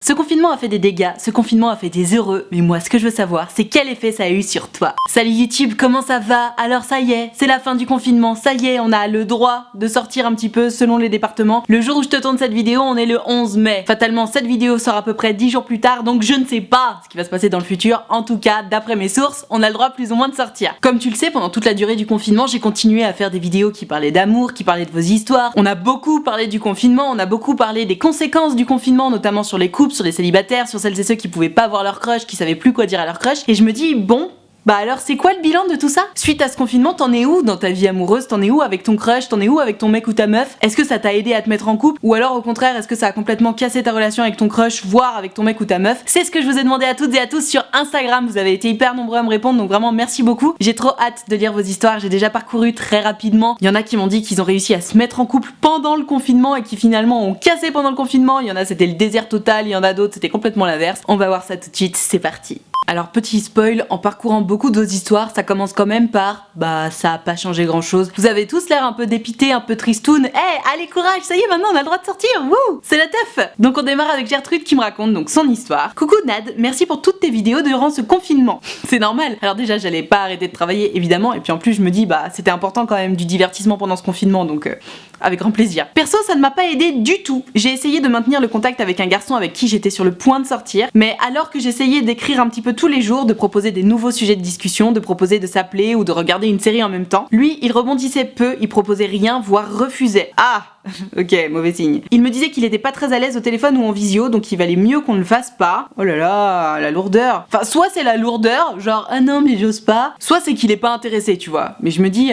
Ce confinement a fait des dégâts, ce confinement a fait des heureux, mais moi ce que je veux savoir, c'est quel effet ça a eu sur toi. Salut YouTube, comment ça va? Alors ça y est, c'est la fin du confinement, ça y est, on a le droit de sortir un petit peu selon les départements. Le jour où je te tourne cette vidéo, on est le 11 mai. Fatalement, cette vidéo sort à peu près 10 jours plus tard, donc je ne sais pas ce qui va se passer dans le futur. En tout cas, d'après mes sources, on a le droit plus ou moins de sortir. Comme tu le sais, pendant toute la durée du confinement, j'ai continué à faire des vidéos qui parlaient d'amour, qui parlaient de vos histoires. On a beaucoup parlé du confinement, on a beaucoup parlé des conséquences du confinement, notamment sur les couples, sur les célibataires, sur celles et ceux qui pouvaient pas voir leur crush, qui savaient plus quoi dire à leur crush. Et je me dis, bon, bah alors c'est quoi le bilan de tout ça? Suite à ce confinement, t'en es où dans ta vie amoureuse? T'en es où avec ton crush? T'en es où avec ton mec ou ta meuf? Est-ce que ça t'a aidé à te mettre en couple? Ou alors au contraire, est-ce que ça a complètement cassé ta relation avec ton crush, voire avec ton mec ou ta meuf? C'est ce que je vous ai demandé à toutes et à tous sur Instagram. Vous avez été hyper nombreux à me répondre, donc vraiment merci beaucoup. J'ai trop hâte de lire vos histoires, j'ai déjà parcouru très rapidement. Il y en a qui m'ont dit qu'ils ont réussi à se mettre en couple pendant le confinement et qui finalement ont cassé pendant le confinement. Il y en a c'était le désert total, il y en a d'autres c'était complètement l'inverse. On va voir ça tout de suite, c'est parti. Alors petit spoil, en parcourant beaucoup de vos histoires, ça commence quand même par bah ça a pas changé grand chose. Vous avez tous l'air un peu dépités, un peu tristoun. Allez courage, ça y est maintenant on a le droit de sortir, wouh, c'est la teuf. Donc on démarre avec Gertrude qui me raconte donc son histoire. Coucou Nad, merci pour toutes tes vidéos durant ce confinement. C'est normal. Alors déjà j'allais pas arrêter de travailler évidemment et puis en plus je me dis bah c'était important quand même du divertissement pendant ce confinement donc avec grand plaisir. Perso ça ne m'a pas aidé du tout. J'ai essayé de maintenir le contact avec un garçon avec qui j'étais sur le point de sortir, mais alors que j'essayais d'écrire un petit peu tous les jours, de proposer des nouveaux sujets de discussion, de proposer de s'appeler ou de regarder une série en même temps, lui il rebondissait peu, il proposait rien, voire refusait. Ah ok, mauvais signe. Il me disait qu'il était pas très à l'aise au téléphone ou en visio, donc il valait mieux qu'on ne le fasse pas. Oh là là, la lourdeur. Enfin, soit c'est la lourdeur, genre ah non mais j'ose pas, soit c'est qu'il est pas intéressé, tu vois. Mais je me dis,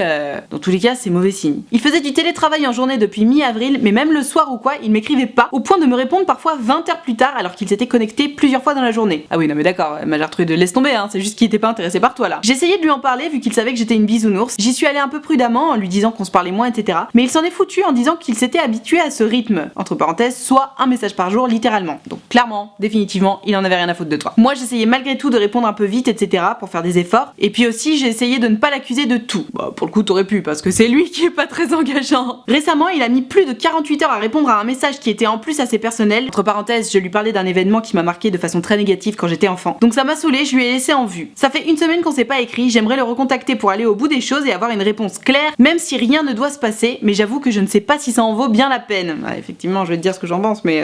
dans tous les cas, c'est mauvais signe. Il faisait du télétravail en journée depuis mi-avril, mais même le soir ou quoi, il m'écrivait pas, au point de me répondre parfois 20 heures plus tard alors qu'il s'était connecté plusieurs fois dans la journée. Ah oui, non mais d'accord, ma Gertrude, laisse tomber, hein, c'est juste qu'il était pas intéressé par toi là. J'essayais de lui en parler vu qu'il savait que j'étais une bisounours. J'y suis allée un peu prudemment en lui disant qu'on se parlait moins, etc. Mais il s'en est foutu en disant qu'il s'était habitué à ce rythme, entre parenthèses, soit un message par jour littéralement. Donc clairement, définitivement, il en avait rien à foutre de toi. Moi j'essayais malgré tout de répondre un peu vite, etc. pour faire des efforts. Et puis aussi j'ai essayé de ne pas l'accuser de tout. Bah pour le coup t'aurais pu parce que c'est lui qui est pas très engageant. Récemment il a mis plus de 48 heures à répondre à un message qui était en plus assez personnel. Entre parenthèses, je lui parlais d'un événement qui m'a marqué de façon très négative quand j'étais enfant. Donc ça m'a saoulé, je lui ai laissé en vue. Ça fait une semaine qu'on s'est pas écrit, j'aimerais le recontacter pour aller au bout des choses et avoir une réponse claire, même si rien ne doit se passer, mais j'avoue que je ne sais pas si ça en vaut bien la peine. Ah, effectivement, je vais te dire ce que j'en pense, mais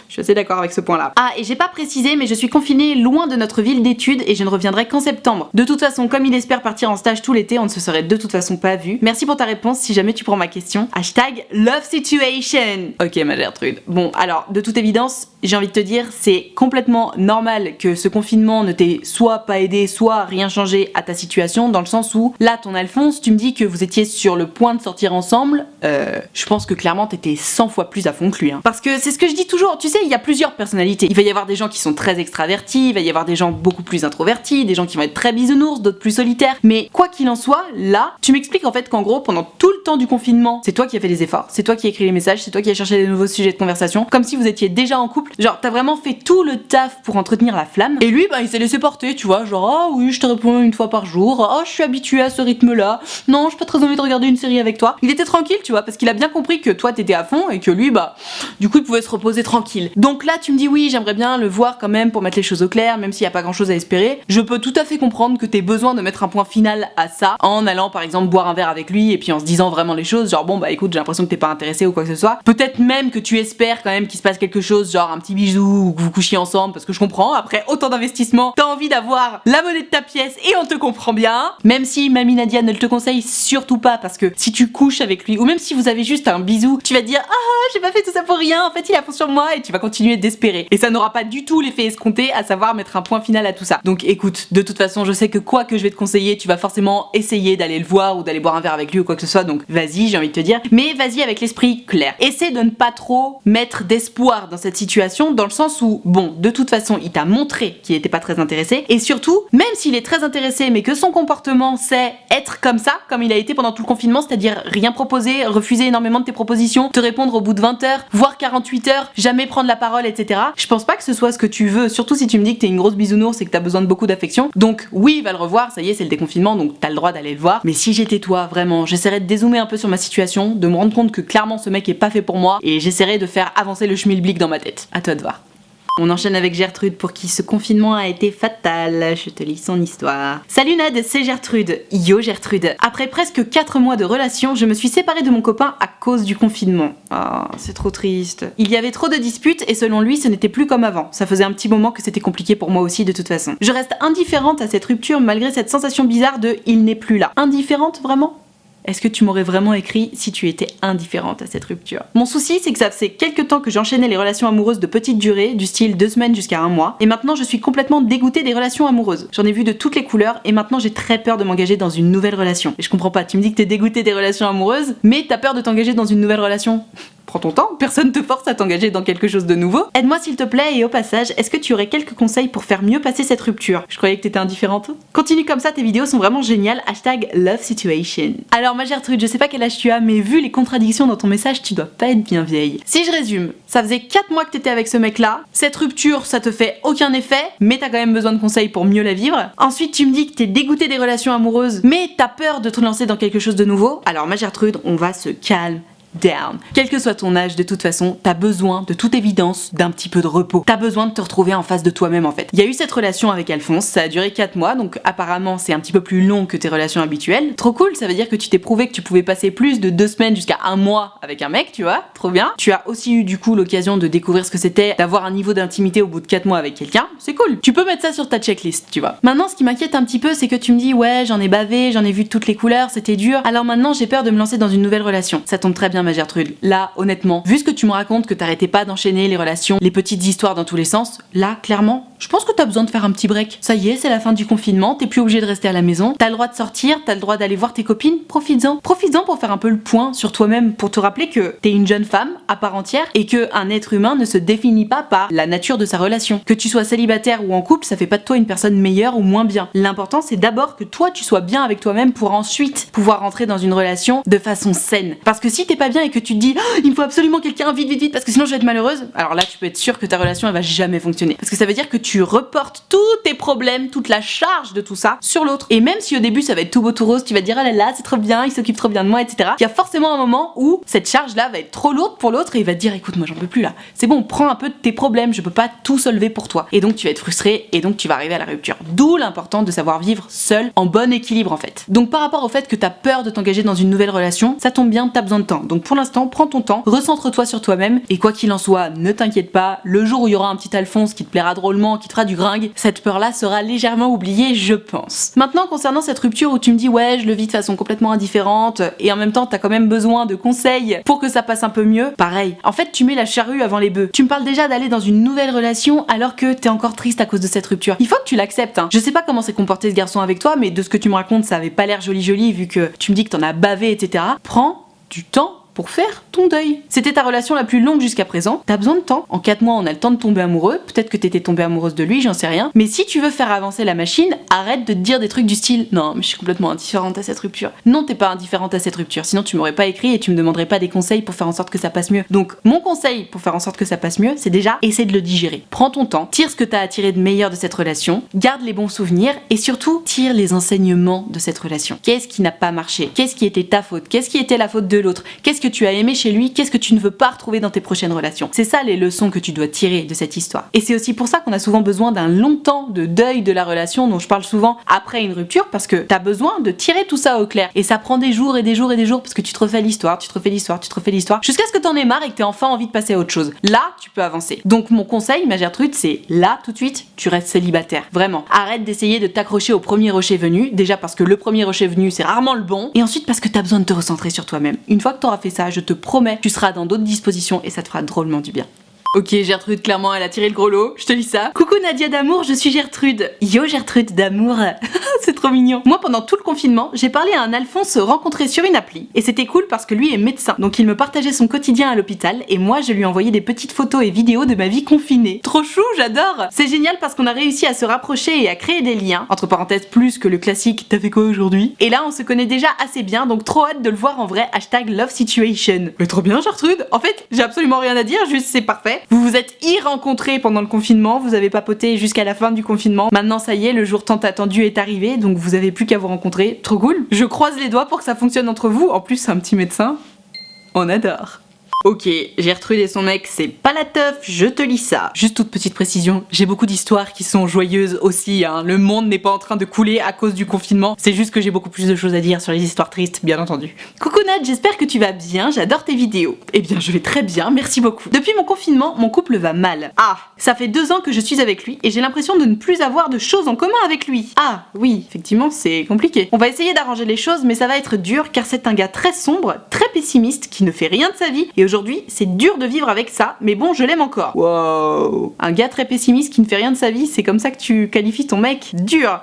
je suis assez d'accord avec ce point-là. Ah, et j'ai pas précisé, mais je suis confinée loin de notre ville d'études et je ne reviendrai qu'en septembre. De toute façon, comme il espère partir en stage tout l'été, on ne se serait de toute façon pas vu. Merci pour ta réponse, si jamais tu prends ma question. Hashtag love situation. Ok, ma Gertrude. Bon, alors, de toute évidence, j'ai envie de te dire, c'est complètement normal que ce confinement ne t'ait soit pas aidé, soit rien changé à ta situation, dans le sens où, là, ton Alphonse, tu me dis que vous étiez sur le point de sortir ensemble, je pense que clairement t'étais 100 fois plus à fond que lui. Hein. Parce que c'est ce que je dis toujours, tu sais, il y a plusieurs personnalités. Il va y avoir des gens qui sont très extravertis, il va y avoir des gens beaucoup plus introvertis, des gens qui vont être très bisounours, d'autres plus solitaires. Mais quoi qu'il en soit, là, tu m'expliques en fait qu'en gros, pendant tout le temps du confinement, c'est toi qui as fait les efforts, c'est toi qui as écrit les messages, c'est toi qui as cherché des nouveaux sujets de conversation, comme si vous étiez déjà en couple. Genre, t'as vraiment fait tout le taf pour entretenir la flamme. Et lui, bah, il s'est laissé porter, tu vois, genre, ah oui, je te réponds une fois par jour, oh, je suis habituée à ce rythme-là, non, j'ai pas très envie de regarder une série avec toi. Il était tranquille, tu vois, parce qu'il a bien compris que toi t'étais à fond et que lui, bah, du coup, il pouvait se reposer tranquille. Donc là, tu me dis oui, j'aimerais bien le voir quand même pour mettre les choses au clair, même s'il y a pas grand chose à espérer. Je peux tout à fait comprendre que t'aies besoin de mettre un point final à ça, en allant par exemple boire un verre avec lui et puis en se disant vraiment les choses, genre bon bah écoute, j'ai l'impression que t'es pas intéressé ou quoi que ce soit. Peut-être même que tu espères quand même qu'il se passe quelque chose, genre un petit bisou ou que vous couchiez ensemble, parce que je comprends, après autant d'investissement, t'as envie d'avoir la monnaie de ta pièce et on te comprend bien. Même si Mamie Nadia ne te conseille surtout pas, parce que si tu couches avec lui, ou même si vous avez juste un bisou, tu vas te dire ah j'ai pas fait tout ça pour rien, en fait il a fond sur moi, et tu vas continuer d'espérer. Et ça n'aura pas du tout l'effet escompté, à savoir mettre un point final à tout ça. Donc écoute, de toute façon je sais que quoi que je vais te conseiller, tu vas forcément essayer d'aller le voir ou d'aller boire un verre avec lui ou quoi que ce soit, donc vas-y, j'ai envie de te dire, mais vas-y avec l'esprit clair. Essaie de ne pas trop mettre d'espoir dans cette situation, dans le sens où, bon, de toute façon il t'a montré qu'il était pas très intéressé, et surtout, même s'il est très intéressé mais que son comportement c'est être comme ça, comme il a été pendant tout le confinement, c'est-à-dire rien proposer, refuser énormément de tes propositions, te répondre au bout de 20 heures, voire 48 heures, jamais prendre la parole, etc. Je pense pas que ce soit ce que tu veux, surtout si tu me dis que t'es une grosse bisounours et que t'as besoin de beaucoup d'affection. Donc oui, va le revoir, ça y est, c'est le déconfinement, donc t'as le droit d'aller le voir. Mais si j'étais toi, vraiment, j'essaierais de dézoomer un peu sur ma situation, de me rendre compte que clairement ce mec est pas fait pour moi, et j'essaierais de faire avancer le schmilblick dans ma tête. À toi de voir. On enchaîne avec Gertrude pour qui ce confinement a été fatal. Je te lis son histoire. Salut Nad, c'est Gertrude. Yo Gertrude. Après presque 4 mois de relation, je me suis séparée de mon copain à cause du confinement. Ah, c'est trop triste. Il y avait trop de disputes et selon lui, ce n'était plus comme avant. Ça faisait un petit moment que c'était compliqué pour moi aussi de toute façon. Je reste indifférente à cette rupture malgré cette sensation bizarre de « il n'est plus là ». Indifférente vraiment ? Est-ce que tu m'aurais vraiment écrit si tu étais indifférente à cette rupture? Mon souci, c'est que ça faisait quelques temps que j'enchaînais les relations amoureuses de petite durée, du style 2 semaines jusqu'à 1 mois, et maintenant je suis complètement dégoûtée des relations amoureuses. J'en ai vu de toutes les couleurs, et maintenant j'ai très peur de m'engager dans une nouvelle relation. Et je comprends pas, tu me dis que t'es dégoûtée des relations amoureuses, mais t'as peur de t'engager dans une nouvelle relation? Prends ton temps, personne te force à t'engager dans quelque chose de nouveau. Aide-moi s'il te plaît, et au passage, est-ce que tu aurais quelques conseils pour faire mieux passer cette rupture? Je croyais que t'étais indifférente. Continue comme ça, tes vidéos sont vraiment géniales, #LoveSituation. Alors ma Gertrude, je sais pas quel âge tu as, mais vu les contradictions dans ton message, tu dois pas être bien vieille. Si je résume, ça faisait 4 mois que t'étais avec ce mec-là, cette rupture, ça te fait aucun effet, mais t'as quand même besoin de conseils pour mieux la vivre. Ensuite, tu me dis que t'es dégoûtée des relations amoureuses, mais t'as peur de te lancer dans quelque chose de nouveau. Alors ma Gertrude, on va se calmer down. Quel que soit ton âge, de toute façon, t'as besoin, de toute évidence, d'un petit peu de repos. T'as besoin de te retrouver en face de toi-même en fait. Il y a eu cette relation avec Alphonse, ça a duré 4 mois, donc apparemment c'est un petit peu plus long que tes relations habituelles. Trop cool, ça veut dire que tu t'es prouvé que tu pouvais passer plus de 2 semaines jusqu'à 1 mois avec un mec, tu vois, trop bien. Tu as aussi eu du coup l'occasion de découvrir ce que c'était d'avoir un niveau d'intimité au bout de 4 mois avec quelqu'un, c'est cool. Tu peux mettre ça sur ta checklist, tu vois. Maintenant, ce qui m'inquiète un petit peu, c'est que tu me dis ouais, j'en ai bavé, j'en ai vu de toutes les couleurs, c'était dur. Alors maintenant, j'ai peur de me lancer dans une nouvelle relation. Ça tombe très bien ma Gertrude. Là, honnêtement, vu ce que tu me racontes, que t'arrêtais pas d'enchaîner les relations, les petites histoires dans tous les sens, là, clairement, je pense que t'as besoin de faire un petit break. Ça y est, c'est la fin du confinement, t'es plus obligé de rester à la maison, t'as le droit de sortir, t'as le droit d'aller voir tes copines, profites-en. Profites-en pour faire un peu le point sur toi-même, pour te rappeler que t'es une jeune femme à part entière et que un être humain ne se définit pas par la nature de sa relation. Que tu sois célibataire ou en couple, ça fait pas de toi une personne meilleure ou moins bien. L'important, c'est d'abord que toi, tu sois bien avec toi-même pour ensuite pouvoir rentrer dans une relation de façon saine. Parce que si t'es pas bien et que tu te dis il me faut absolument quelqu'un vite vite vite parce que sinon je vais être malheureuse, alors là tu peux être sûr que ta relation elle va jamais fonctionner. Parce que ça veut dire que tu reportes tous tes problèmes, toute la charge de tout ça sur l'autre. Et même si au début ça va être tout beau tout rose, tu vas te dire ah là là c'est trop bien, il s'occupe trop bien de moi, etc. Il y a forcément un moment où cette charge là va être trop lourde pour l'autre et il va te dire écoute moi j'en peux plus là. C'est bon, prends un peu de tes problèmes, je peux pas tout soulever pour toi. Et donc tu vas être frustré et donc tu vas arriver à la rupture. D'où l'important de savoir vivre seul en bon équilibre en fait. Donc par rapport au fait que t'as peur de t'engager dans une nouvelle relation, ça tombe bien, t'as besoin de temps. Donc pour l'instant, prends ton temps, recentre-toi sur toi-même et quoi qu'il en soit, ne t'inquiète pas, le jour où il y aura un petit Alphonse qui te plaira drôlement, qui te fera du gringue, cette peur-là sera légèrement oubliée, je pense. Maintenant, concernant cette rupture où tu me dis ouais, je le vis de façon complètement indifférente et en même temps t'as quand même besoin de conseils pour que ça passe un peu mieux, pareil. En fait, tu mets la charrue avant les bœufs. Tu me parles déjà d'aller dans une nouvelle relation alors que t'es encore triste à cause de cette rupture. Il faut que tu l'acceptes, hein. Je sais pas comment s'est comporté ce garçon avec toi, mais de ce que tu me racontes, ça avait pas l'air joli vu que tu me dis que t'en as bavé, etc. Prends du temps pour faire ton deuil. C'était ta relation la plus longue jusqu'à présent, t'as besoin de temps. En 4 mois, on a le temps de tomber amoureux, peut-être que t'étais tombée amoureuse de lui, j'en sais rien. Mais si tu veux faire avancer la machine, arrête de te dire des trucs du style « Non, mais je suis complètement indifférente à cette rupture ». Non, t'es pas indifférente à cette rupture, sinon tu m'aurais pas écrit et tu me demanderais pas des conseils pour faire en sorte que ça passe mieux. Donc, mon conseil pour faire en sorte que ça passe mieux, c'est déjà essayer de le digérer. Prends ton temps, tire ce que t'as à tirer de meilleur de cette relation, garde les bons souvenirs et surtout, tire les enseignements de cette relation. Qu'est-ce qui n'a pas marché? Qu'est-ce qui était ta faute? Qu'est-ce qui était la faute de l'autre? Qu'est-ce que tu as aimé chez lui? Qu'est-ce que tu ne veux pas retrouver dans tes prochaines relations? C'est ça les leçons que tu dois tirer de cette histoire. Et c'est aussi pour ça qu'on a souvent besoin d'un long temps de deuil de la relation dont je parle souvent après une rupture parce que t'as besoin de tirer tout ça au clair. Et ça prend des jours et des jours et des jours parce que tu te refais l'histoire, tu te refais l'histoire, tu te refais l'histoire jusqu'à ce que t'en aies marre et que t'aies enfin envie de passer à autre chose. Là, tu peux avancer. Donc mon conseil, ma Gertrude, c'est là tout de suite, tu restes célibataire. Vraiment. Arrête d'essayer de t'accrocher au premier rocher venu. Déjà parce que le premier rocher venu, c'est rarement le bon. Et ensuite parce que t'as besoin de te recentrer sur toi-même. Une fois que t'auras fait ça, je te promets, tu seras dans d'autres dispositions et ça te fera drôlement du bien. Ok, Gertrude, clairement, elle a tiré le gros lot, je te lis ça. Coucou Nadia d'amour, je suis Gertrude. Yo Gertrude d'amour. C'est trop mignon. Moi, pendant tout le confinement, j'ai parlé à un Alphonse rencontré sur une appli. Et c'était cool parce que lui est médecin. Donc il me partageait son quotidien à l'hôpital et moi, je lui envoyais des petites photos et vidéos de ma vie confinée. Trop chou, j'adore. C'est génial parce qu'on a réussi à se rapprocher et à créer des liens. Entre parenthèses, plus que le classique t'as fait quoi aujourd'hui? Et là, on se connaît déjà assez bien, donc trop hâte de le voir en vrai. #LoveSituation. Mais trop bien Gertrude. En fait, j'ai absolument rien à dire, juste c'est parfait. Vous vous êtes rencontrés pendant le confinement, vous avez papoté jusqu'à la fin du confinement. Maintenant ça y est, le jour tant attendu est arrivé, donc vous avez plus qu'à vous rencontrer. Trop cool. Je croise les doigts pour que ça fonctionne entre vous. En plus, c'est un petit médecin. On adore. Ok, Gertrude et son mec, c'est pas la teuf, je te lis ça. Juste toute petite précision, j'ai beaucoup d'histoires qui sont joyeuses aussi, hein. Le monde n'est pas en train de couler à cause du confinement, c'est juste que j'ai beaucoup plus de choses à dire sur les histoires tristes, bien entendu. Coucou Nat, j'espère que tu vas bien, j'adore tes vidéos. Eh bien, je vais très bien, merci beaucoup. Depuis mon confinement, mon couple va mal. Ah, ça fait 2 ans que je suis avec lui et j'ai l'impression de ne plus avoir de choses en commun avec lui. Ah, oui, effectivement, c'est compliqué. On va essayer d'arranger les choses, mais ça va être dur car c'est un gars très sombre, très pessimiste, qui ne fait rien de sa vie et aujourd'hui, c'est dur de vivre avec ça, mais bon, je l'aime encore. Wow. Un gars très pessimiste qui ne fait rien de sa vie, c'est comme ça que tu qualifies ton mec? Dur.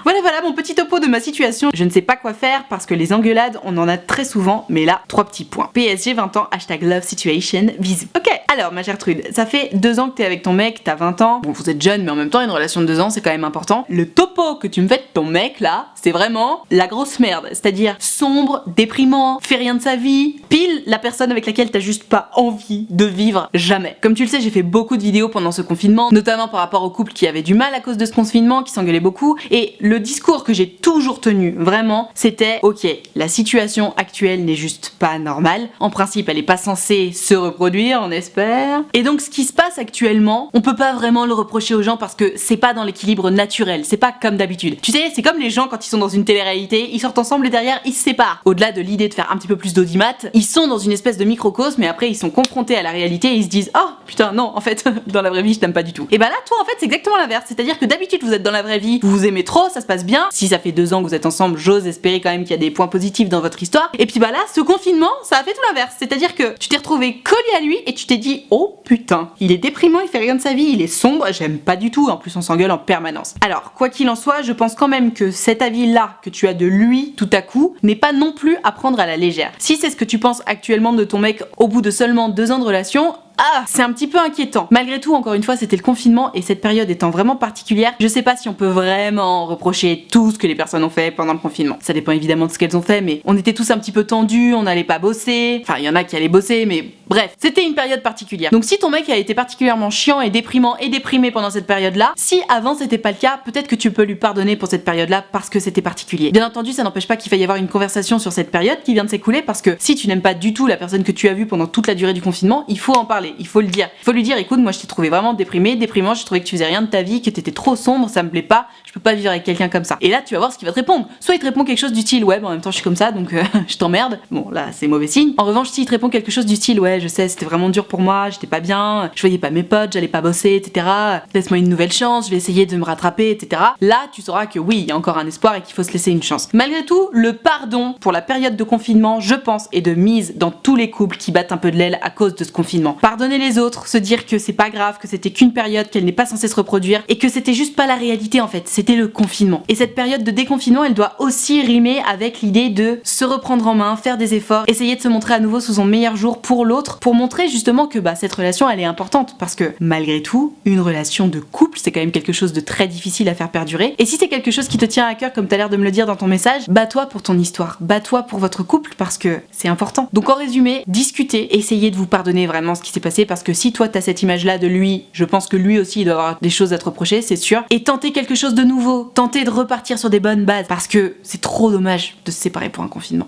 Voilà mon petit topo de ma situation. Je ne sais pas quoi faire parce que les engueulades, on en a très souvent, mais là, 3 petits points. PSG 20 ans, #love situation, bisous. Ok, alors ma Gertrude, ça fait 2 ans que t'es avec ton mec, t'as 20 ans. Bon, vous êtes jeune, mais en même temps, une relation de 2 ans, c'est quand même important. Le topo que tu me fais de ton mec là, c'est vraiment la grosse merde. C'est-à-dire sombre, déprimant, fait rien de sa vie, pile la personne avec laquelle t'as juste pas envie de vivre jamais. Comme tu le sais, j'ai fait beaucoup de vidéos pendant ce confinement, notamment par rapport aux couples qui avaient du mal à cause de ce confinement, qui s'engueulaient beaucoup, et le discours que j'ai toujours tenu, vraiment, c'était ok, la situation actuelle n'est juste pas normale. En principe, elle est pas censée se reproduire, on espère. Et donc, ce qui se passe actuellement, on peut pas vraiment le reprocher aux gens parce que c'est pas dans l'équilibre naturel, c'est pas comme d'habitude. Tu sais, c'est comme les gens quand ils sont dans une télé-réalité, ils sortent ensemble et derrière, ils se séparent. Au-delà de l'idée de faire un petit peu plus d'audimat, ils sont dans une espèce de microcosme, mais après, ils sont confrontés à la réalité et ils se disent oh putain, non, en fait, dans la vraie vie, je t'aime pas du tout. Et bah là, toi, en fait, c'est exactement l'inverse. C'est-à-dire que d'habitude, vous êtes dans la vraie vie, vous vous aimez trop, ça se passe bien. Si ça fait 2 ans que vous êtes ensemble, j'ose espérer quand même qu'il y a des points positifs dans votre histoire. Et puis bah là, ce confinement, ça a fait tout l'inverse. C'est-à-dire que tu t'es retrouvé collé à lui et tu t'es dit oh putain, il est déprimant, il fait rien de sa vie, il est sombre, j'aime pas du tout. En plus, on s'engueule en permanence. Alors, quoi qu'il en soit, je pense quand même que cet avis-là que tu as de lui tout à coup n'est pas non plus à prendre à la légère. Si c'est ce que tu penses actuellement de ton mec au bout de seulement 2 ans de relation, c'est un petit peu inquiétant. Malgré tout, encore une fois, c'était le confinement et cette période étant vraiment particulière, je sais pas si on peut vraiment reprocher tout ce que les personnes ont fait pendant le confinement. Ça dépend évidemment de ce qu'elles ont fait, mais on était tous un petit peu tendus, on n'allait pas bosser. Enfin, il y en a qui allaient bosser, mais bref, c'était une période particulière. Donc si ton mec a été particulièrement chiant et déprimant et déprimé pendant cette période-là, si avant c'était pas le cas, peut-être que tu peux lui pardonner pour cette période-là parce que c'était particulier. Bien entendu, ça n'empêche pas qu'il faille y avoir une conversation sur cette période qui vient de s'écouler parce que si tu n'aimes pas du tout la personne que tu as vue pendant toute la durée du confinement, il faut en parler. Il faut le dire. Il faut lui dire écoute, moi je t'ai trouvé vraiment déprimant, je trouvais que tu faisais rien de ta vie, que t'étais trop sombre, ça me plaît pas, je peux pas vivre avec quelqu'un comme ça. Et là tu vas voir ce qu'il va te répondre. Soit il te répond quelque chose du style ouais, en même temps je suis comme ça donc je t'emmerde. Bon là c'est mauvais signe. En revanche, s'il te répond quelque chose du style ouais, je sais, c'était vraiment dur pour moi, j'étais pas bien, je voyais pas mes potes, j'allais pas bosser, etc. Laisse-moi une nouvelle chance, je vais essayer de me rattraper, etc. Là tu sauras que oui, il y a encore un espoir et qu'il faut se laisser une chance. Malgré tout, le pardon pour la période de confinement, je pense, est de mise dans tous les couples qui battent un peu de l'aile à cause de ce confinement. Pardonner les autres, se dire que c'est pas grave, que c'était qu'une période, qu'elle n'est pas censée se reproduire et que c'était juste pas la réalité en fait, c'était le confinement. Et cette période de déconfinement, elle doit aussi rimer avec l'idée de se reprendre en main, faire des efforts, essayer de se montrer à nouveau sous son meilleur jour pour l'autre, pour montrer justement que cette relation elle est importante parce que malgré tout, une relation de couple c'est quand même quelque chose de très difficile à faire perdurer. Et si c'est quelque chose qui te tient à cœur comme t'as l'air de me le dire dans ton message, bats-toi pour ton histoire, bats-toi pour votre couple parce que c'est important. Donc en résumé, discutez, essayez de vous pardonner vraiment ce qui s'est passé parce que si toi t'as cette image-là de lui, je pense que lui aussi il doit avoir des choses à te reprocher, c'est sûr. Et tentez quelque chose de nouveau, tentez de repartir sur des bonnes bases parce que c'est trop dommage de se séparer pour un confinement.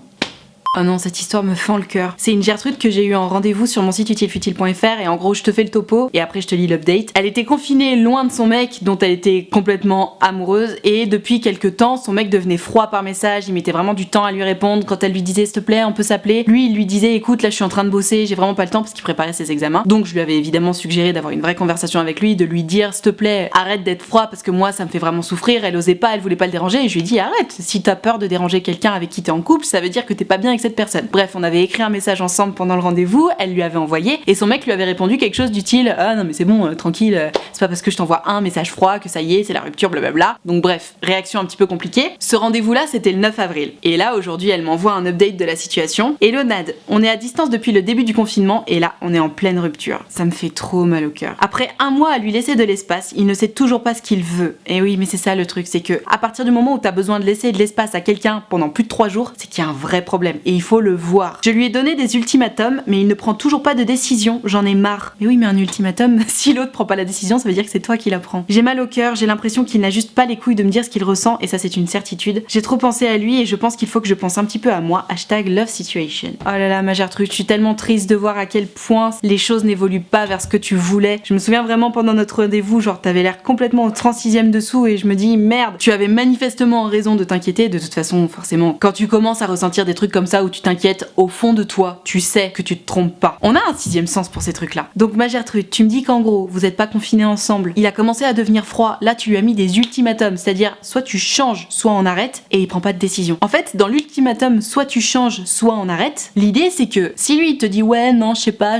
Oh non, cette histoire me fend le cœur. C'est une Gertrude que j'ai eu en rendez-vous sur mon site utilefutile.fr et en gros je te fais le topo et après je te lis l'update. Elle était confinée loin de son mec dont elle était complètement amoureuse et depuis quelques temps son mec devenait froid par message, il mettait vraiment du temps à lui répondre quand elle lui disait s'il te plaît on peut s'appeler. Lui il lui disait écoute là je suis en train de bosser, j'ai vraiment pas le temps parce qu'il préparait ses examens. Donc je lui avais évidemment suggéré d'avoir une vraie conversation avec lui, de lui dire s'il te plaît arrête d'être froid parce que moi ça me fait vraiment souffrir. Elle osait pas, elle voulait pas le déranger et je lui ai dit arrête, si t'as peur de déranger quelqu'un avec qui t'es en couple ça veut dire que t'es pas bien avec cette personne. Bref, on avait écrit un message ensemble pendant le rendez-vous, elle lui avait envoyé et son mec lui avait répondu quelque chose du style ah non mais c'est bon, tranquille, c'est pas parce que je t'envoie un message froid que ça y est, c'est la rupture, blablabla. Donc bref, réaction un petit peu compliquée. Ce rendez-vous-là, c'était le 9 avril. Et là, aujourd'hui, elle m'envoie un update de la situation. Hello Nad, on est à distance depuis le début du confinement et là, on est en pleine rupture. Ça me fait trop mal au cœur. Après un mois à lui laisser de l'espace, il ne sait toujours pas ce qu'il veut. Et oui, mais c'est ça le truc, c'est que à partir du moment où t'as besoin de laisser de l'espace à quelqu'un pendant plus de 3 jours, c'est qu'il y a un vrai problème. et il faut le voir. Je lui ai donné des ultimatums, mais il ne prend toujours pas de décision, j'en ai marre. Mais oui, mais un ultimatum, si l'autre prend pas la décision, ça veut dire que c'est toi qui la prends. J'ai mal au cœur, j'ai l'impression qu'il n'a juste pas les couilles de me dire ce qu'il ressent, et ça c'est une certitude. J'ai trop pensé à lui et je pense qu'il faut que je pense un petit peu à moi. #love situation. Oh là là, ma Gertrude, je suis tellement triste de voir à quel point les choses n'évoluent pas vers ce que tu voulais. Je me souviens vraiment pendant notre rendez-vous, genre t'avais l'air complètement au 36e dessous et je me dis merde, tu avais manifestement raison de t'inquiéter. De toute façon, forcément, quand tu commences à ressentir des trucs comme ça où tu t'inquiètes, au fond de toi, tu sais que tu te trompes pas. On a un 6e sens pour ces trucs-là. Donc ma Gertrude, tu me dis qu'en gros, vous êtes pas confinés ensemble. Il a commencé à devenir froid. Là, tu lui as mis des ultimatums, c'est-à-dire soit tu changes, soit on arrête, et il prend pas de décision. En fait, dans l'ultimatum, soit tu changes, soit on arrête, l'idée c'est que si lui il te dit ouais, non, je sais pas,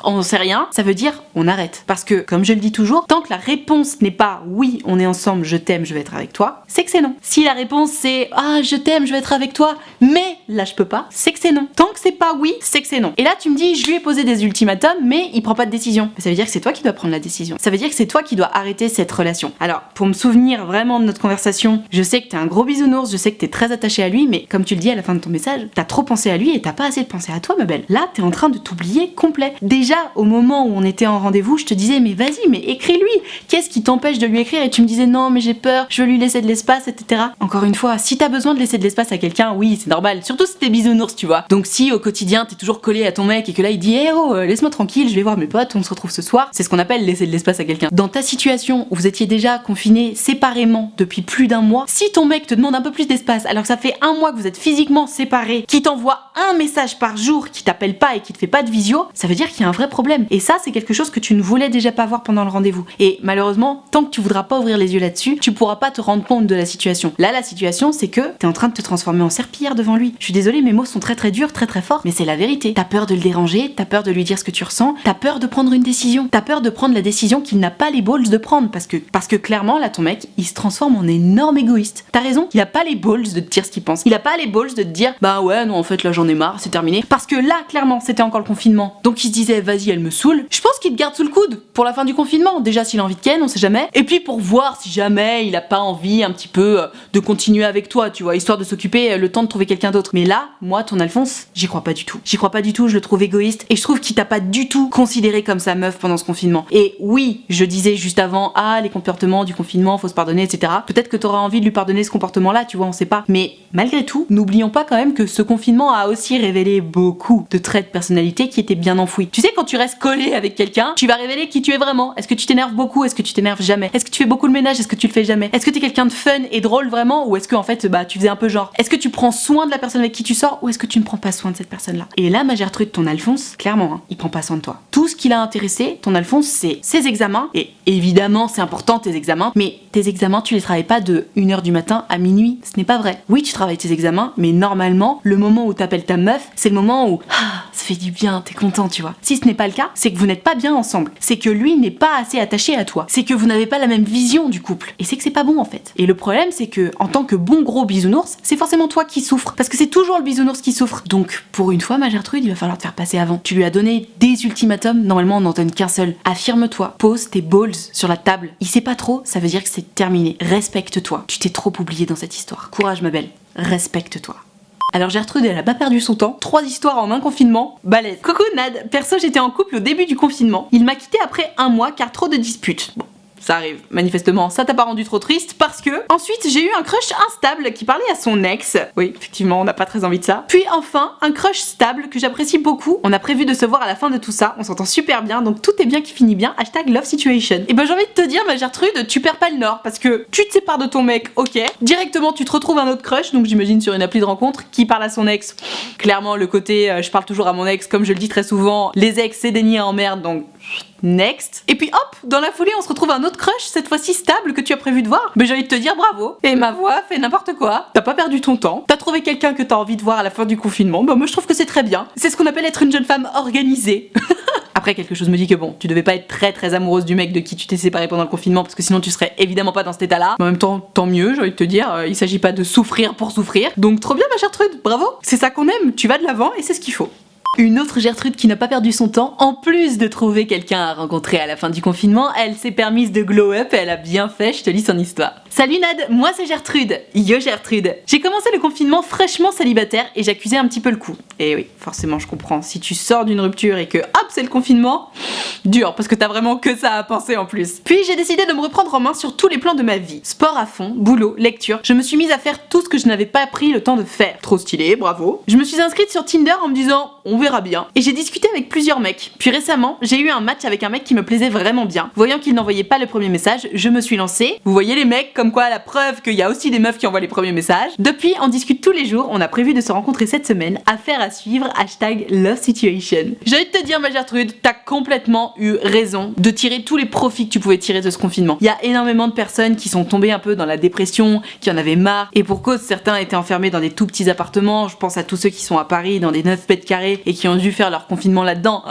on sait rien, ça veut dire on arrête. Parce que, comme je le dis toujours, tant que la réponse n'est pas oui, on est ensemble, je t'aime, je vais être avec toi, c'est que c'est non. Si la réponse c'est ah, je t'aime, je vais être avec toi, mais là je peux pas, c'est que c'est non. Tant que c'est pas oui, c'est que c'est non. Et là tu me dis, je lui ai posé des ultimatums, mais il prend pas de décision. Ça veut dire que c'est toi qui dois prendre la décision. Ça veut dire que c'est toi qui dois arrêter cette relation. Alors, pour me souvenir vraiment de notre conversation, je sais que t'es un gros bisounours, je sais que t'es très attaché à lui, mais comme tu le dis à la fin de ton message, t'as trop pensé à lui et t'as pas assez de penser à toi, ma belle. Là, t'es en train de t'oublier complet. Déjà, au moment où on était en rendez-vous, je te disais mais vas-y, mais écris-lui. Qu'est-ce qui t'empêche de lui écrire? Et tu me disais non mais j'ai peur, je veux lui laisser de l'espace, etc. Encore une fois, si t'as besoin de laisser de l'espace à quelqu'un, oui, c'est normal. Surtout si t'es bisounours, tu vois. Donc si au quotidien t'es toujours collé à ton mec et que là il dit eh oh, laisse-moi tranquille, je vais voir mes potes, on se retrouve ce soir, c'est ce qu'on appelle laisser de l'espace à quelqu'un. Dans ta situation où vous étiez déjà confinés séparément depuis plus d'un mois, si ton mec te demande un peu plus d'espace alors que ça fait un mois que vous êtes physiquement séparés, qui t'envoie un message par jour, qui t'appelle pas et qui te fait pas de visio, ça veut dire qu'il y a un vrai problème. Et ça, c'est quelque chose que tu ne voulais déjà pas voir pendant le rendez-vous. Et malheureusement, tant que tu voudras pas ouvrir les yeux là-dessus, tu pourras pas te rendre compte de la situation. Là, la situation, c'est que t'es en train de te transformer en serpillière devant lui. Je suis désolée, mes mots sont très très durs, très très forts, mais c'est la vérité. T'as peur de le déranger, t'as peur de lui dire ce que tu ressens, t'as peur de prendre une décision, t'as peur de prendre la décision qu'il n'a pas les balls de prendre, parce que clairement, là, ton mec, il se transforme en énorme égoïste. T'as raison, il a pas les balls de te dire ce qu'il pense. Il a pas les balls de te dire, bah ouais, non, en fait, là, j'en ai marre, c'est terminé. Parce que là, clairement, c'était encore le confinement. Donc il se disait, vas-y, elle me saoule. Je pense qu'il te garde sous le coude pour la fin du confinement. Déjà, s'il a envie de ken, on sait jamais. Et puis pour voir si jamais il a pas envie un petit peu de continuer avec toi, tu vois, histoire de s'occuper le temps de trouver quelqu'un d'autre. Mais là, moi, ton Alphonse, j'y crois pas du tout. J'y crois pas du tout, je le trouve égoïste. Et je trouve qu'il t'a pas du tout considéré comme sa meuf pendant ce confinement. Et oui, je disais juste avant, ah, les comportements du confinement, faut se pardonner, etc. Peut-être que t'auras envie de lui pardonner ce comportement-là, tu vois, on sait pas. Mais malgré tout, n'oublions pas quand même que ce confinement a aussi révélé beaucoup de traits de personnalité qui étaient bien enfouis. Tu sais, quand tu restes collé avec quelqu'un, tu vas révéler qui tu es vraiment. Est-ce que tu t'énerves beaucoup? Est-ce que tu t'énerves jamais? Est-ce que tu fais beaucoup le ménage? Est-ce que tu le fais jamais? Est-ce que t'es quelqu'un de fun et drôle vraiment? Ou est-ce que en fait, bah, tu faisais un peu genre? Est-ce que tu prends soin de la personne avec qui tu sors? Ou est-ce que tu ne prends pas soin de cette personne-là? Et là, ma Gertrude, ton Alphonse, clairement, hein, il prend pas soin de toi. Tout ce qui l'a intéressé, ton Alphonse, c'est ses examens. Et évidemment, c'est important tes examens. Mais tes examens, tu les travailles pas de 1h du matin à minuit. Ce n'est pas vrai. Oui, tu travailles tes examens, mais normalement, le moment où t'appelles ta meuf, c'est le moment où ça fait du bien, t'es content, tu vois. Si ce n'est pas le cas, c'est que vous n'êtes pas bien ensemble. C'est que lui n'est pas assez attaché à toi. C'est que vous n'avez pas la même vision du couple. Et c'est que c'est pas bon en fait. Et le problème, c'est que en tant que bon gros bisounours, c'est forcément toi qui souffres. Parce que c'est toujours le bisounours qui souffre. Donc, pour une fois, ma Gertrude, il va falloir te faire passer avant. Tu lui as donné des ultimatums, normalement on n'en donne qu'un seul. Affirme-toi, pose tes balls sur la table. Il sait pas trop, ça veut dire que c'est terminé. Respecte-toi. Tu t'es trop oublié dans cette histoire. Courage ma belle, respecte-toi. Alors Gertrude, elle a pas perdu son temps. 3 histoires en un confinement, balèze. Coucou Nad, perso j'étais en couple au début du confinement. Il m'a quitté après 1 mois car trop de disputes. Bon, ça arrive, manifestement, ça t'a pas rendu trop triste parce que ensuite j'ai eu un crush instable qui parlait à son ex. Oui, effectivement, on n'a pas très envie de ça. Puis enfin, un crush stable que j'apprécie beaucoup. On a prévu de se voir à la fin de tout ça, on s'entend super bien, donc tout est bien qui finit bien. #love situation. Et ben j'ai envie de te dire, ma Gertrude, tu perds pas le nord parce que tu te sépares de ton mec, ok. Directement, tu te retrouves un autre crush, donc j'imagine sur une appli de rencontre, qui parle à son ex. Clairement, le côté je parle toujours à mon ex, comme je le dis très souvent, les ex c'est des niais en merde, donc next. Et puis hop, dans la foulée on se retrouve un autre crush, cette fois-ci stable, que tu as prévu de voir. Mais j'ai envie de te dire bravo. Et ma voix fait n'importe quoi. T'as pas perdu ton temps. T'as trouvé quelqu'un que t'as envie de voir à la fin du confinement. Bah moi je trouve que c'est très bien. C'est ce qu'on appelle être une jeune femme organisée. Après, quelque chose me dit que bon, tu devais pas être très très amoureuse du mec de qui tu t'es séparée pendant le confinement, parce que sinon tu serais évidemment pas dans cet état-là. Mais en même temps, tant mieux, j'ai envie de te dire, il s'agit pas de souffrir pour souffrir. Donc trop bien ma Gertrude, bravo. C'est ça qu'on aime, tu vas de l'avant et c'est ce qu'il faut. Une autre Gertrude qui n'a pas perdu son temps, en plus de trouver quelqu'un à rencontrer à la fin du confinement, elle s'est permise de glow up et elle a bien fait, je te lis son histoire. Salut Nad, moi c'est Gertrude. Yo Gertrude. J'ai commencé le confinement fraîchement célibataire et j'accusais un petit peu le coup. Et oui, forcément je comprends, si tu sors d'une rupture et que hop c'est le confinement, dur parce que t'as vraiment que ça à penser en plus. Puis j'ai décidé de me reprendre en main sur tous les plans de ma vie. Sport à fond, boulot, lecture, je me suis mise à faire tout ce que je n'avais pas pris le temps de faire. Trop stylé, bravo. Je me suis inscrite sur Tinder en me disant on verra bien. Et j'ai discuté avec plusieurs mecs. Puis récemment, j'ai eu un match avec un mec qui me plaisait vraiment bien. Voyant qu'il n'envoyait pas le premier message, je me suis lancée. Vous voyez les mecs, comme quoi la preuve qu'il y a aussi des meufs qui envoient les premiers messages. Depuis, on discute tous les jours, on a prévu de se rencontrer cette semaine. Affaire à suivre, #LoveSituation. J'ai envie de te dire ma Gertrude, t'as complètement eu raison de tirer tous les profits que tu pouvais tirer de ce confinement. Il y a énormément de personnes qui sont tombées un peu dans la dépression, qui en avaient marre, et pour cause certains étaient enfermés dans des tout petits appartements. Je pense à tous ceux qui sont à Paris dans des 9 mètres carrés et qui ont dû faire leur confinement là-dedans.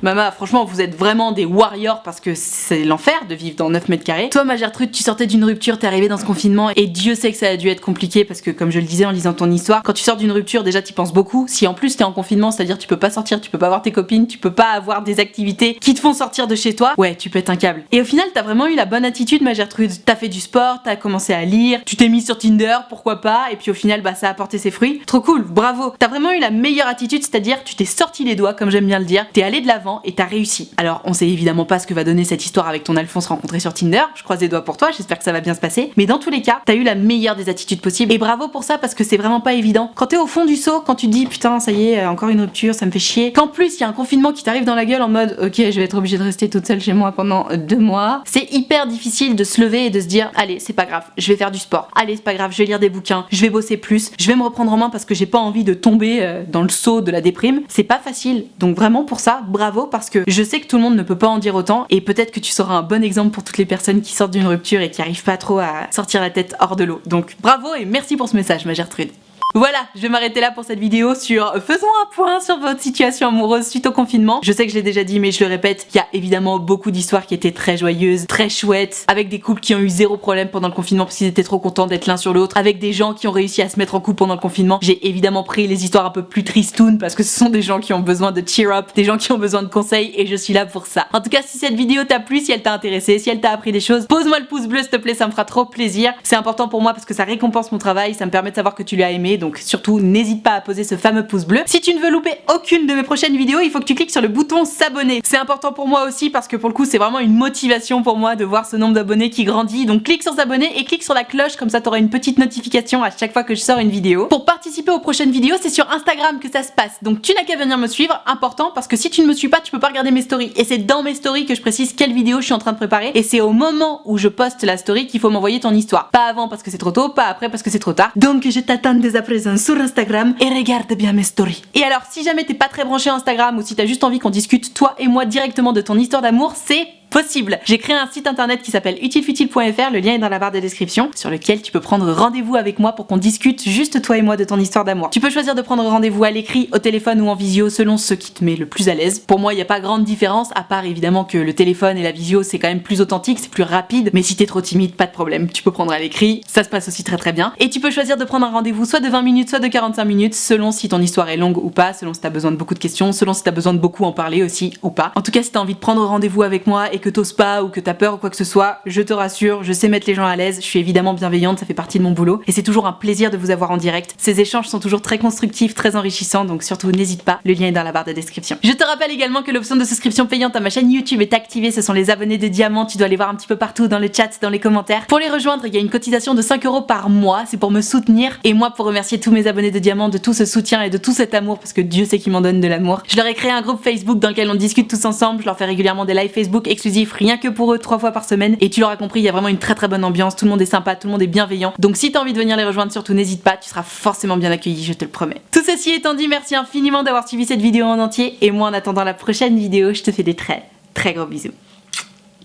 Mama, franchement, vous êtes vraiment des warriors parce que c'est l'enfer de vivre dans 9 mètres carrés. Toi, ma Gertrude, tu sortais d'une rupture, t'es arrivée dans ce confinement et Dieu sait que ça a dû être compliqué parce que, comme je le disais en lisant ton histoire, quand tu sors d'une rupture, déjà t'y penses beaucoup. Si en plus t'es en confinement, c'est-à-dire tu peux pas sortir, tu peux pas voir tes copines, tu peux pas avoir des activités qui te font sortir de chez toi, ouais, tu pètes un câble. Et au final, t'as vraiment eu la bonne attitude, ma Gertrude. T'as fait du sport, t'as commencé à lire, tu t'es mis sur Tinder, pourquoi pas, et puis au final, bah ça a porté ses fruits. Trop cool, bravo. T'as vraiment eu la meilleure attitude, c'est-à-dire tu t'es sorti les doigts, comme j'aime bien le dire, t'es allé de l'avant et t'as réussi. Alors, on sait évidemment pas ce que va donner cette histoire avec ton Alphonse rencontré sur Tinder. Je croise les doigts pour toi, j'espère que ça va bien se passer. Mais dans tous les cas, t'as eu la meilleure des attitudes possibles. Et bravo pour ça parce que c'est vraiment pas évident. Quand t'es au fond du seau, quand tu te dis putain, ça y est, encore une rupture, ça me fait chier. Qu'en plus, il y a un confinement qui t'arrive dans la gueule en mode ok, je vais être obligée de rester toute seule chez moi pendant 2 mois. C'est hyper difficile de se lever et de se dire allez, c'est pas grave, je vais faire du sport. Allez, c'est pas grave, je vais lire des bouquins, je vais bosser plus, je vais me reprendre en main parce que j'ai pas envie de tomber dans le seau de la déprime. C'est pas facile. Donc vraiment pour ça, bravo parce que je sais que tout le monde ne peut pas en dire autant et peut-être que tu seras un bon exemple pour toutes les personnes qui sortent d'une rupture et qui arrivent pas trop à sortir la tête hors de l'eau. Donc bravo et merci pour ce message, ma Gertrude. Voilà, je vais m'arrêter là pour cette vidéo sur faisons un point sur votre situation amoureuse suite au confinement. Je sais que je l'ai déjà dit mais je le répète, il y a évidemment beaucoup d'histoires qui étaient très joyeuses, très chouettes, avec des couples qui ont eu 0 problème pendant le confinement parce qu'ils étaient trop contents d'être l'un sur l'autre, avec des gens qui ont réussi à se mettre en couple pendant le confinement. J'ai évidemment pris les histoires un peu plus tristounes parce que ce sont des gens qui ont besoin de cheer up, des gens qui ont besoin de conseils et je suis là pour ça. En tout cas, si cette vidéo t'a plu, si elle t'a intéressé, si elle t'a appris des choses, pose-moi le pouce bleu s'il te plaît, ça me fera trop plaisir. C'est important pour moi parce que ça récompense mon travail, ça me permet de savoir que tu l'as aimé, donc surtout n'hésite pas à poser ce fameux pouce bleu. Si tu ne veux louper aucune de mes prochaines vidéos, il faut que tu cliques sur le bouton s'abonner. C'est important pour moi aussi parce que pour le coup c'est vraiment une motivation pour moi de voir ce nombre d'abonnés qui grandit. Donc clique sur s'abonner et clique sur la cloche, comme ça t'auras une petite notification à chaque fois que je sors une vidéo. Pour participer aux prochaines vidéos, c'est sur Instagram que ça se passe. Donc tu n'as qu'à venir me suivre, important parce que si tu ne me suis pas, tu peux pas regarder mes stories. Et c'est dans mes stories que je précise quelle vidéo je suis en train de préparer. Et c'est au moment où je poste la story qu'il faut m'envoyer ton histoire. Pas avant parce que c'est trop tôt, pas après parce que c'est trop tard. Donc je t'attends dès à présent sur Instagram et regarde bien mes stories. Et alors, si jamais t'es pas très branché Instagram ou si t'as juste envie qu'on discute toi et moi directement de ton histoire d'amour, c'est possible. J'ai créé un site internet qui s'appelle utilefutile.fr, le lien est dans la barre de description, sur lequel tu peux prendre rendez-vous avec moi pour qu'on discute juste toi et moi de ton histoire d'amour. Tu peux choisir de prendre rendez-vous à l'écrit, au téléphone ou en visio selon ce qui te met le plus à l'aise. Pour moi, il n'y a pas grande différence, à part évidemment que le téléphone et la visio c'est quand même plus authentique, c'est plus rapide, mais si t'es trop timide, pas de problème, tu peux prendre à l'écrit, ça se passe aussi très très bien. Et tu peux choisir de prendre un rendez-vous soit de 20 minutes, soit de 45 minutes, selon si ton histoire est longue ou pas, selon si t'as besoin de beaucoup de questions, selon si t'as besoin de beaucoup en parler aussi ou pas. En tout cas, si t'as envie de prendre rendez-vous avec moi et que t'oses pas ou que t'as peur ou quoi que ce soit, je te rassure, je sais mettre les gens à l'aise, je suis évidemment bienveillante, ça fait partie de mon boulot et c'est toujours un plaisir de vous avoir en direct. Ces échanges sont toujours très constructifs, très enrichissants, donc surtout n'hésite pas, le lien est dans la barre de description. Je te rappelle également que l'option de souscription payante à ma chaîne YouTube est activée, ce sont les abonnés de Diamant, tu dois les voir un petit peu partout dans le chat, dans les commentaires. Pour les rejoindre, il y a une cotisation de 5 € par mois, c'est pour me soutenir et moi pour remercier tous mes abonnés de Diamant de tout ce soutien et de tout cet amour parce que Dieu sait qu'ils m'en donnent de l'amour. Je leur ai créé un groupe Facebook dans lequel on discute tous ensemble, je leur fais régulièrement des lives Facebook exclusifs rien que pour eux 3 fois par semaine et tu l'auras compris, il y a vraiment une très très bonne ambiance, tout le monde est sympa, tout le monde est bienveillant. Donc si t'as envie de venir les rejoindre, surtout n'hésite pas, tu seras forcément bien accueilli, je te le promets. Tout ceci étant dit, merci infiniment d'avoir suivi cette vidéo en entier et moi en attendant la prochaine vidéo, je te fais des très très gros bisous.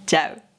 Ciao.